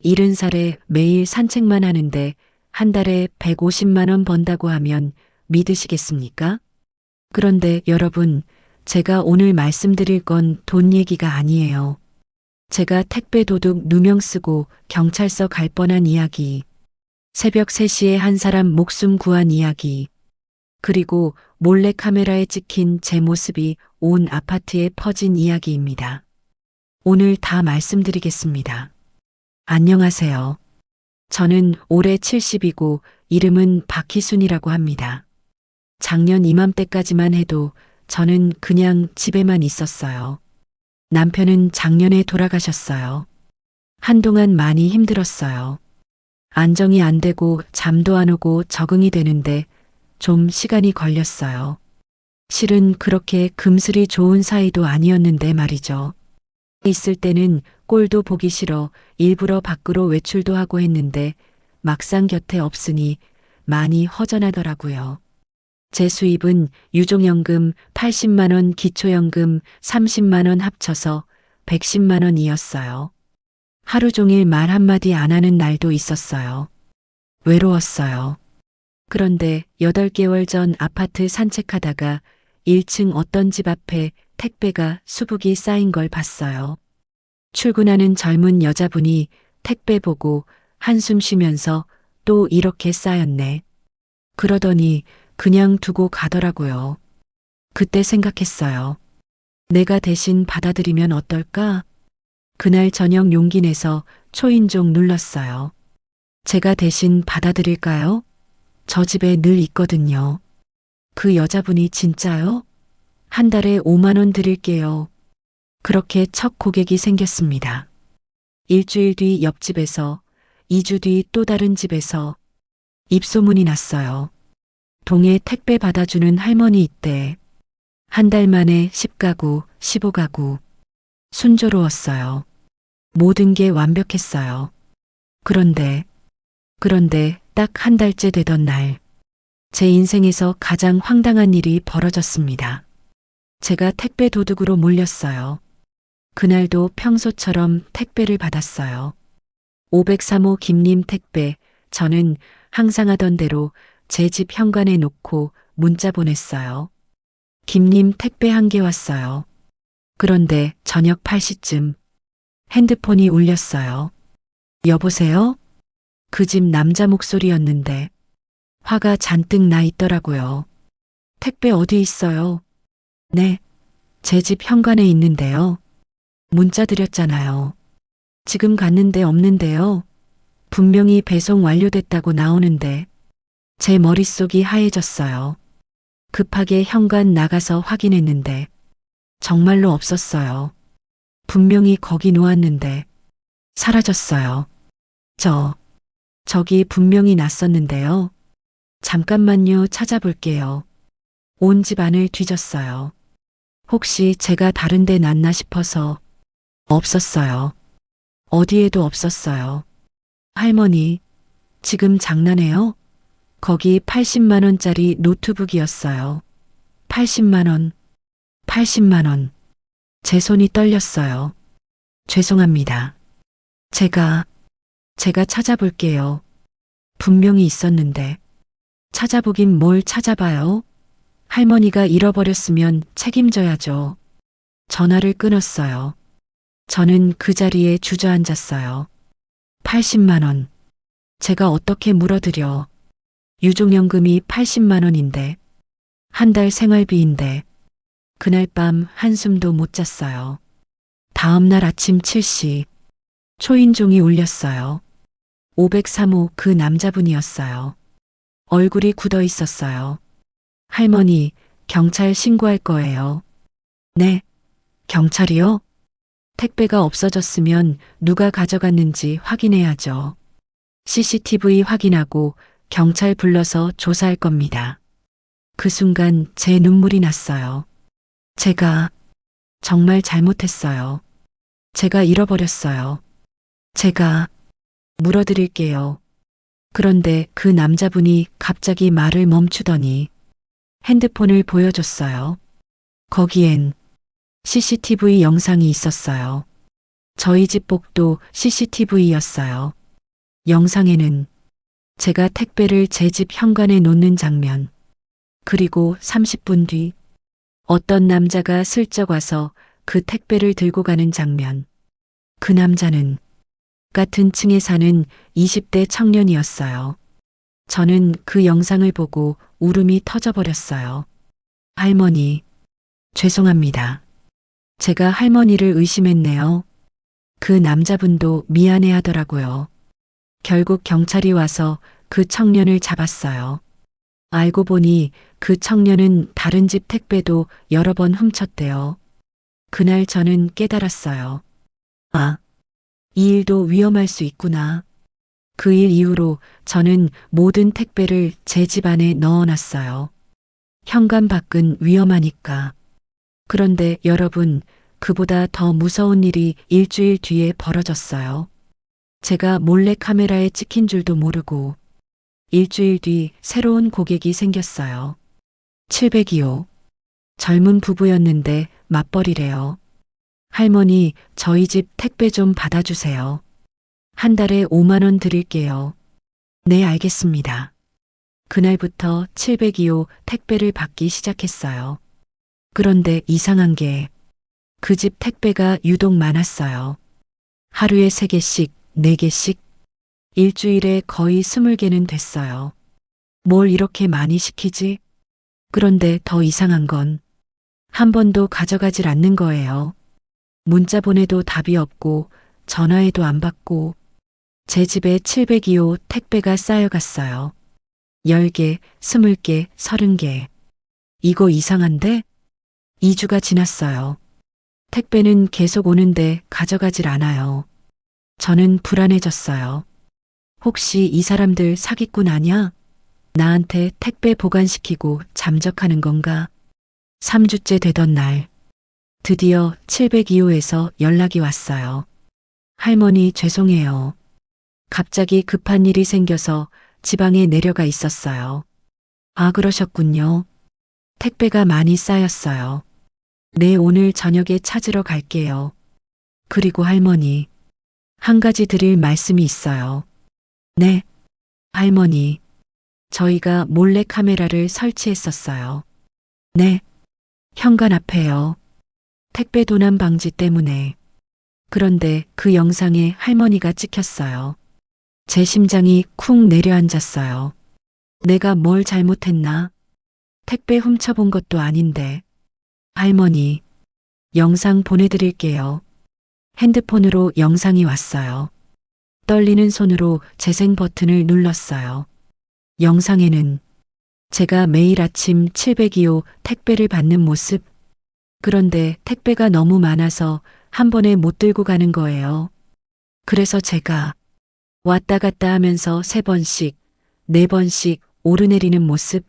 70살에 매일 산책만 하는데 한 달에 150만 원 번다고 하면 믿으시겠습니까? 그런데 여러분, 제가 오늘 말씀드릴 건 돈 얘기가 아니에요. 제가 택배 도둑 누명 쓰고 경찰서 갈 뻔한 이야기, 새벽 3시에 한 사람 목숨 구한 이야기, 그리고 몰래 카메라에 찍힌 제 모습이 온 아파트에 퍼진 이야기입니다. 오늘 다 말씀드리겠습니다. 안녕하세요. 저는 올해 70이고 이름은 박희순이라고 합니다. 작년 이맘때까지만 해도 저는 그냥 집에만 있었어요. 남편은 작년에 돌아가셨어요. 한동안 많이 힘들었어요. 안정이 안 되고 잠도 안 오고 적응이 되는데 좀 시간이 걸렸어요. 실은 그렇게 금슬이 좋은 사이도 아니었는데 말이죠. 있을 때는 꼴도 보기 싫어 일부러 밖으로 외출도 하고 했는데 막상 곁에 없으니 많이 허전하더라고요. 제 수입은 유종연금 80만 원, 기초연금 30만 원 합쳐서 110만 원이었어요. 하루 종일 말 한마디 안 하는 날도 있었어요. 외로웠어요. 그런데 8개월 전 아파트 산책하다가 1층 어떤 집 앞에 택배가 수북이 쌓인 걸 봤어요. 출근하는 젊은 여자분이 택배 보고 한숨 쉬면서 또 이렇게 쌓였네. 그러더니 그냥 두고 가더라고요. 그때 생각했어요. 내가 대신 받아들이면 어떨까? 그날 저녁 용기 내서 초인종 눌렀어요. 제가 대신 받아들일까요? 저 집에 늘 있거든요. 그 여자분이 진짜요? 한 달에 5만 원 드릴게요. 그렇게 첫 고객이 생겼습니다. 일주일 뒤 옆집에서, 2주 뒤 또 다른 집에서 입소문이 났어요. 동해 택배 받아주는 할머니 있대. 한 달 만에 10가구, 15가구. 순조로웠어요. 모든 게 완벽했어요. 그런데 딱 한 달째 되던 날, 제 인생에서 가장 황당한 일이 벌어졌습니다. 제가 택배 도둑으로 몰렸어요. 그날도 평소처럼 택배를 받았어요. 503호 김님 택배, 저는 항상 하던 대로 제 집 현관에 놓고 문자 보냈어요. 김님 택배 한 개 왔어요. 그런데 저녁 8시쯤 핸드폰이 울렸어요. 여보세요? 그 집 남자 목소리였는데 화가 잔뜩 나 있더라고요. 택배 어디 있어요? 네, 제 집 현관에 있는데요. 문자 드렸잖아요. 지금 갔는데 없는데요. 분명히 배송 완료됐다고 나오는데 제 머릿속이 하얘졌어요. 급하게 현관 나가서 확인했는데 정말로 없었어요. 분명히 거기 놓았는데 사라졌어요. 저기 분명히 놨었는데요. 잠깐만요, 찾아볼게요. 온 집 안을 뒤졌어요. 혹시 제가 다른 데 놨나 싶어서 없었어요. 어디에도 없었어요. 할머니, 지금 장난해요? 거기 80만 원짜리 노트북이었어요. 80만 원. 80만 원. 제 손이 떨렸어요. 죄송합니다. 제가 찾아볼게요. 분명히 있었는데. 찾아보긴 뭘 찾아봐요? 할머니가 잃어버렸으면 책임져야죠. 전화를 끊었어요. 저는 그 자리에 주저앉았어요. 80만 원. 제가 어떻게 물어드려. 유종연금이 80만 원인데. 한 달 생활비인데. 그날 밤 한숨도 못 잤어요. 다음 날 아침 7시. 초인종이 울렸어요. 503호 그 남자분이었어요. 얼굴이 굳어 있었어요. 할머니, 경찰 신고할 거예요. 네, 경찰이요? 택배가 없어졌으면 누가 가져갔는지 확인해야죠. CCTV 확인하고 경찰 불러서 조사할 겁니다. 그 순간 제 눈물이 났어요. 제가 정말 잘못했어요. 제가 잃어버렸어요. 제가 물어드릴게요. 그런데 그 남자분이 갑자기 말을 멈추더니 핸드폰을 보여줬어요. 거기엔 CCTV 영상이 있었어요. 저희 집 복도 CCTV였어요. 영상에는 제가 택배를 제 집 현관에 놓는 장면, 그리고 30분 뒤 어떤 남자가 슬쩍 와서 그 택배를 들고 가는 장면. 그 남자는 같은 층에 사는 20대 청년이었어요. 저는 그 영상을 보고 울음이 터져버렸어요. 할머니, 죄송합니다. 제가 할머니를 의심했네요. 그 남자분도 미안해 하더라고요. 결국 경찰이 와서 그 청년을 잡았어요. 알고 보니 그 청년은 다른 집 택배도 여러 번 훔쳤대요. 그날 저는 깨달았어요. 아, 이 일도 위험할 수 있구나. 그 일 이후로 저는 모든 택배를 제 집 안에 넣어놨어요. 현관 밖은 위험하니까. 그런데 여러분, 그보다 더 무서운 일이 일주일 뒤에 벌어졌어요. 제가 몰래 카메라에 찍힌 줄도 모르고 일주일 뒤 새로운 고객이 생겼어요. 702호. 젊은 부부였는데 맞벌이래요. 할머니, 저희 집 택배 좀 받아주세요. 한 달에 5만 원 드릴게요. 네, 알겠습니다. 그날부터 702호 택배를 받기 시작했어요. 그런데 이상한 게 그 집 택배가 유독 많았어요. 하루에 3개씩, 4개씩, 일주일에 거의 20개는 됐어요. 뭘 이렇게 많이 시키지? 그런데 더 이상한 건 한 번도 가져가질 않는 거예요. 문자 보내도 답이 없고 전화해도 안 받고 제 집에 702호 택배가 쌓여갔어요. 10개, 20개, 30개. 이거 이상한데? 2주가 지났어요. 택배는 계속 오는데 가져가질 않아요. 저는 불안해졌어요. 혹시 이 사람들 사기꾼 아냐? 나한테 택배 보관시키고 잠적하는 건가? 3주째 되던 날, 드디어 702호에서 연락이 왔어요. 할머니, 죄송해요. 갑자기 급한 일이 생겨서 지방에 내려가 있었어요. 아, 그러셨군요. 택배가 많이 쌓였어요. 네, 오늘 저녁에 찾으러 갈게요. 그리고 할머니, 한 가지 드릴 말씀이 있어요. 네, 할머니. 저희가 몰래 카메라를 설치했었어요. 네, 현관 앞에요. 택배 도난 방지 때문에. 그런데 그 영상에 할머니가 찍혔어요. 제 심장이 쿵 내려앉았어요. 내가 뭘 잘못했나? 택배 훔쳐본 것도 아닌데. 할머니, 영상 보내드릴게요. 핸드폰으로 영상이 왔어요. 떨리는 손으로 재생 버튼을 눌렀어요. 영상에는 제가 매일 아침 702호 택배를 받는 모습. 그런데 택배가 너무 많아서 한 번에 못 들고 가는 거예요. 그래서 제가 왔다 갔다 하면서 3번씩, 4번씩 오르내리는 모습.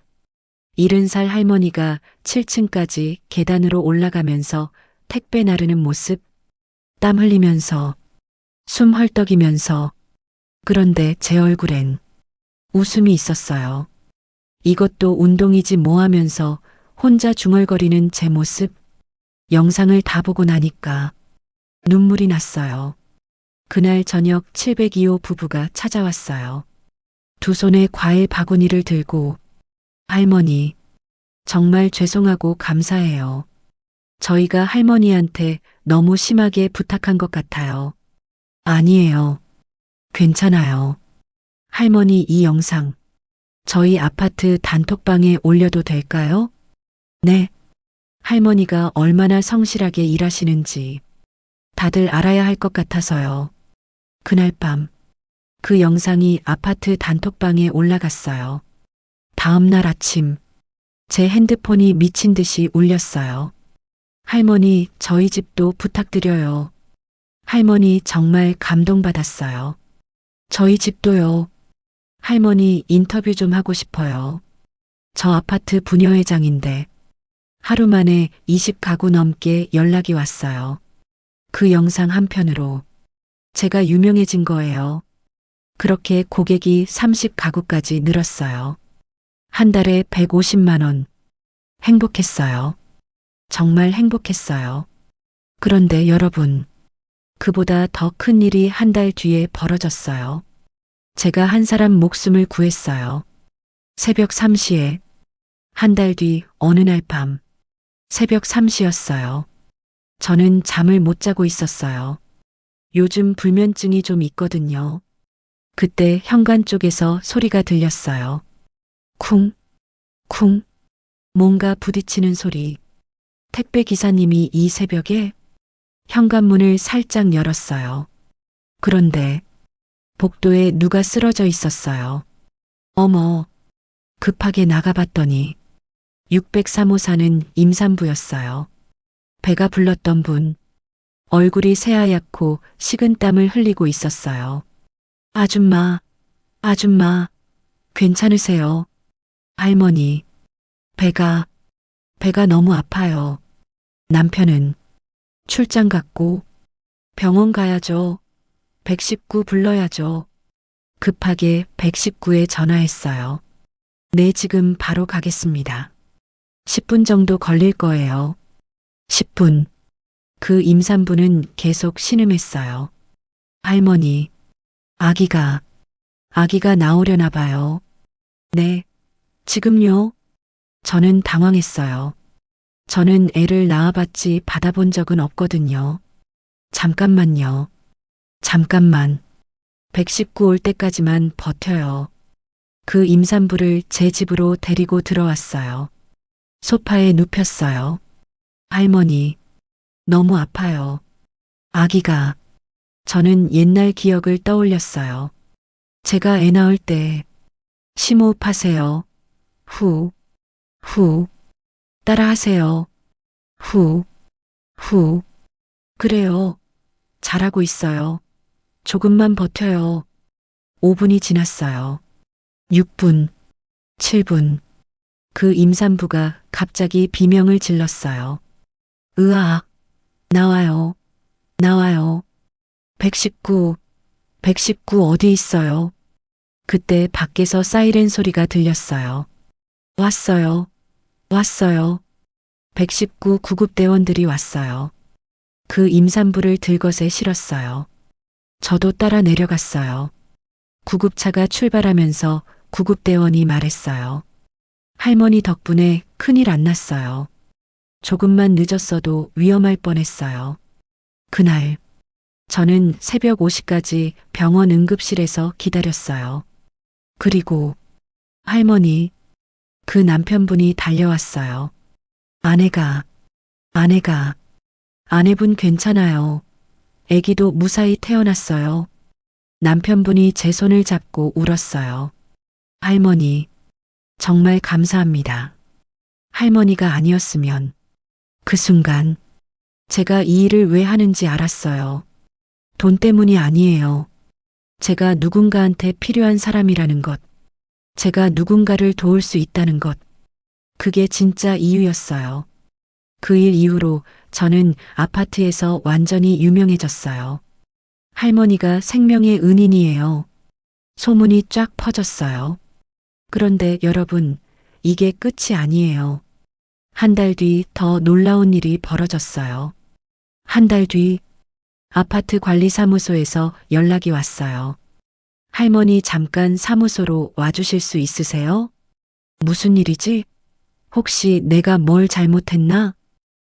70살 할머니가 7층까지 계단으로 올라가면서 택배 나르는 모습. 땀 흘리면서, 숨 헐떡이면서. 그런데 제 얼굴엔 웃음이 있었어요. 이것도 운동이지 뭐 하면서 혼자 중얼거리는 제 모습. 영상을 다 보고 나니까 눈물이 났어요. 그날 저녁 702호 부부가 찾아왔어요. 두 손에 과일 바구니를 들고 할머니, 정말 죄송하고 감사해요. 저희가 할머니한테 너무 심하게 부탁한 것 같아요. 아니에요. 괜찮아요. 할머니, 이 영상 저희 아파트 단톡방에 올려도 될까요? 네. 할머니가 얼마나 성실하게 일하시는지 다들 알아야 할 것 같아서요. 그날 밤 그 영상이 아파트 단톡방에 올라갔어요. 다음 날 아침 제 핸드폰이 미친 듯이 울렸어요. 할머니, 저희 집도 부탁드려요. 할머니, 정말 감동받았어요. 저희 집도요. 할머니, 인터뷰 좀 하고 싶어요. 저 아파트 부녀회장인데 하루 만에 20가구 넘게 연락이 왔어요. 그 영상 한편으로 제가 유명해진 거예요. 그렇게 고객이 30가구까지 늘었어요. 한 달에 150만 원. 행복했어요. 정말 행복했어요. 그런데 여러분, 그보다 더 큰 일이 한 달 뒤에 벌어졌어요. 제가 한 사람 목숨을 구했어요. 새벽 3시에, 한 달 뒤 어느 날 밤, 새벽 3시였어요. 저는 잠을 못 자고 있었어요. 요즘 불면증이 좀 있거든요. 그때 현관 쪽에서 소리가 들렸어요. 쿵, 쿵, 뭔가 부딪히는 소리. 택배 기사님이 이 새벽에 현관문을 살짝 열었어요. 그런데 복도에 누가 쓰러져 있었어요. 어머, 급하게 나가봤더니 603호 사는 임산부였어요. 배가 불렀던 분, 얼굴이 새하얗고 식은땀을 흘리고 있었어요. 아줌마, 아줌마, 괜찮으세요? 할머니, 배가 너무 아파요. 남편은 출장 갔고 병원 가야죠. 119 불러야죠. 급하게 119에 전화했어요. 네, 지금 바로 가겠습니다. 10분 정도 걸릴 거예요. 10분. 그 임산부는 계속 신음했어요. 할머니, 아기가 나오려나 봐요. 네, 지금요? 저는 당황했어요. 저는 애를 낳아봤지 받아본 적은 없거든요. 잠깐만요. 잠깐만. 119 올 때까지만 버텨요. 그 임산부를 제 집으로 데리고 들어왔어요. 소파에 눕혔어요. 할머니, 너무 아파요. 아기가. 저는 옛날 기억을 떠올렸어요. 제가 애 낳을 때 심호흡하세요. 후, 후. 따라하세요. 후, 후. 그래요. 잘하고 있어요. 조금만 버텨요. 5분이 지났어요. 6분, 7분. 그 임산부가 갑자기 비명을 질렀어요. 으악, 나와요. 나와요. 119, 119 어디 있어요? 그때 밖에서 사이렌 소리가 들렸어요. 왔어요. 왔어요. 119 구급대원들이 왔어요. 그 임산부를 들것에 실었어요. 저도 따라 내려갔어요. 구급차가 출발하면서 구급대원이 말했어요. 할머니 덕분에 큰일 안 났어요. 조금만 늦었어도 위험할 뻔했어요. 그날 저는 새벽 5시까지 병원 응급실에서 기다렸어요. 그리고 할머니, 그 남편분이 달려왔어요. 아내분 괜찮아요. 아기도 무사히 태어났어요. 남편분이 제 손을 잡고 울었어요. 할머니, 정말 감사합니다. 할머니가 아니었으면 그 순간 제가 이 일을 왜 하는지 알았어요. 돈 때문이 아니에요. 제가 누군가한테 필요한 사람이라는 것, 제가 누군가를 도울 수 있다는 것, 그게 진짜 이유였어요. 그 일 이후로 저는 아파트에서 완전히 유명해졌어요. 할머니가 생명의 은인이에요. 소문이 쫙 퍼졌어요. 그런데 여러분, 이게 끝이 아니에요. 한 달 뒤 더 놀라운 일이 벌어졌어요. 한 달 뒤 아파트 관리사무소에서 연락이 왔어요. 할머니 잠깐 사무소로 와주실 수 있으세요? 무슨 일이지? 혹시 내가 뭘 잘못했나?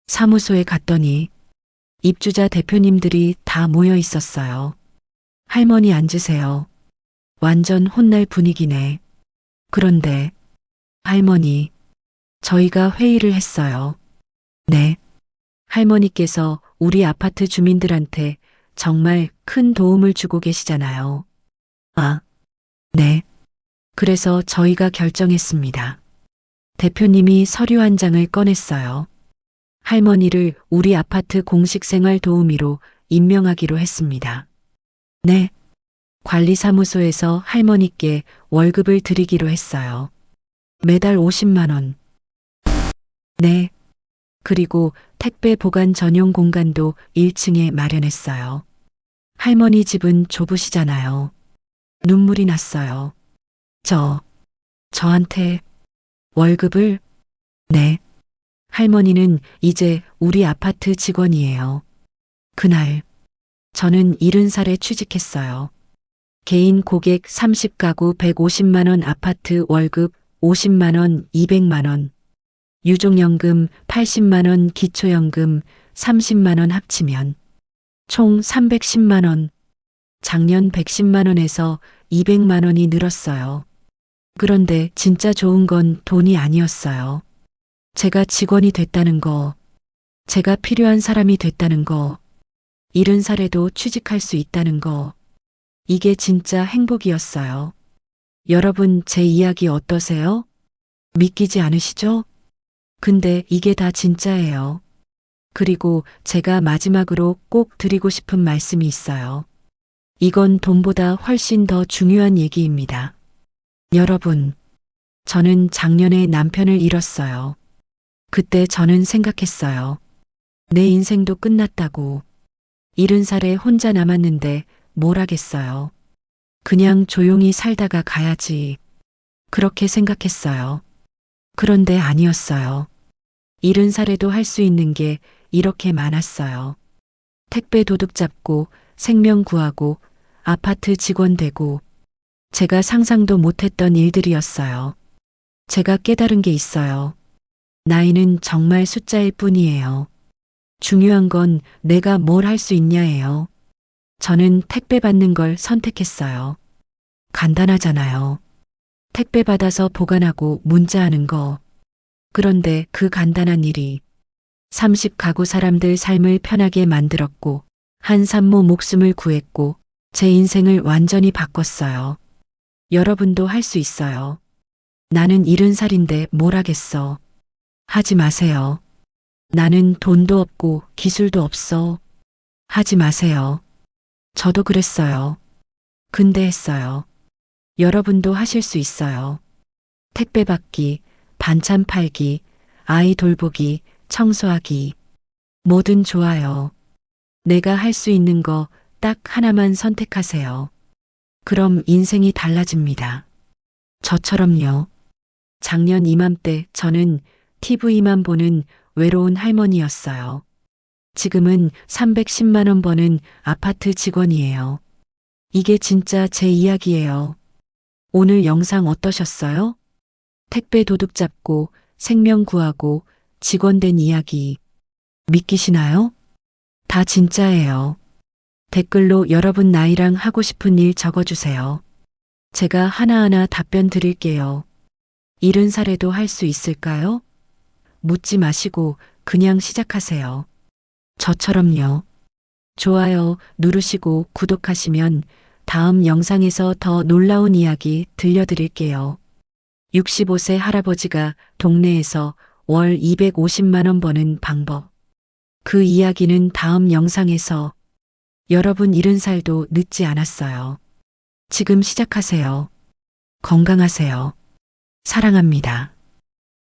사무소에 갔더니 입주자 대표님들이 다 모여 있었어요. 할머니 앉으세요. 완전 혼날 분위기네. 그런데 할머니, 저희가 회의를 했어요. 네. 할머니께서 우리 아파트 주민들한테 정말 큰 도움을 주고 계시잖아요. 아, 네. 그래서 저희가 결정했습니다. 대표님이 서류 한 장을 꺼냈어요. 할머니를 우리 아파트 공식생활 도우미로 임명하기로 했습니다. 네. 관리사무소에서 할머니께 월급을 드리기로 했어요. 매달 50만 원. 네. 그리고 택배 보관 전용 공간도 1층에 마련했어요. 할머니 집은 좁으시잖아요. 눈물이 났어요. 저한테 월급을? 네. 할머니는 이제 우리 아파트 직원이에요. 그날 저는 70살에 취직했어요. 개인 고객 30가구 150만 원 아파트 월급 50만 원, 200만 원. 유족연금 80만 원, 기초연금 30만 원 합치면 총 310만 원. 작년 110만 원에서 200만 원이 늘었어요. 그런데 진짜 좋은 건 돈이 아니었어요. 제가 직원이 됐다는 거, 제가 필요한 사람이 됐다는 거, 70살에도 취직할 수 있다는 거, 이게 진짜 행복이었어요. 여러분, 제 이야기 어떠세요? 믿기지 않으시죠? 근데 이게 다 진짜예요. 그리고 제가 마지막으로 꼭 드리고 싶은 말씀이 있어요. 이건 돈보다 훨씬 더 중요한 얘기입니다. 여러분, 저는 작년에 남편을 잃었어요. 그때 저는 생각했어요. 내 인생도 끝났다고. 70살에 혼자 남았는데 뭘 하겠어요. 그냥 조용히 살다가 가야지. 그렇게 생각했어요. 그런데 아니었어요. 70살에도 할 수 있는 게 이렇게 많았어요. 택배 도둑 잡고, 생명 구하고, 아파트 직원 되고, 제가 상상도 못했던 일들이었어요. 제가 깨달은 게 있어요. 나이는 정말 숫자일 뿐이에요. 중요한 건 내가 뭘 할 수 있냐예요. 저는 택배 받는 걸 선택했어요. 간단하잖아요. 택배 받아서 보관하고 문자하는 거. 그런데 그 간단한 일이 30가구 사람들 삶을 편하게 만들었고, 한 산모 목숨을 구했고, 제 인생을 완전히 바꿨어요. 여러분도 할 수 있어요. 나는 70살인데 뭘 하겠어. 하지 마세요. 나는 돈도 없고 기술도 없어. 하지 마세요. 저도 그랬어요. 근데 했어요. 여러분도 하실 수 있어요. 택배 받기, 반찬 팔기, 아이 돌보기, 청소하기. 뭐든 좋아요. 내가 할 수 있는 거 딱 하나만 선택하세요. 그럼 인생이 달라집니다. 저처럼요. 작년 이맘때 저는 TV만 보는 외로운 할머니였어요. 지금은 310만 원 버는 아파트 직원이에요. 이게 진짜 제 이야기예요. 오늘 영상 어떠셨어요? 택배 도둑 잡고 생명 구하고 직원 된 이야기 믿기시나요? 다 진짜예요. 댓글로 여러분 나이랑 하고 싶은 일 적어주세요. 제가 하나하나 답변 드릴게요. 70살에도 할 수 있을까요? 묻지 마시고 그냥 시작하세요. 저처럼요. 좋아요 누르시고 구독하시면 다음 영상에서 더 놀라운 이야기 들려드릴게요. 65세 할아버지가 동네에서 월 250만 원 버는 방법. 그 이야기는 다음 영상에서. 여러분 70살도 늦지 않았어요. 지금 시작하세요. 건강하세요. 사랑합니다.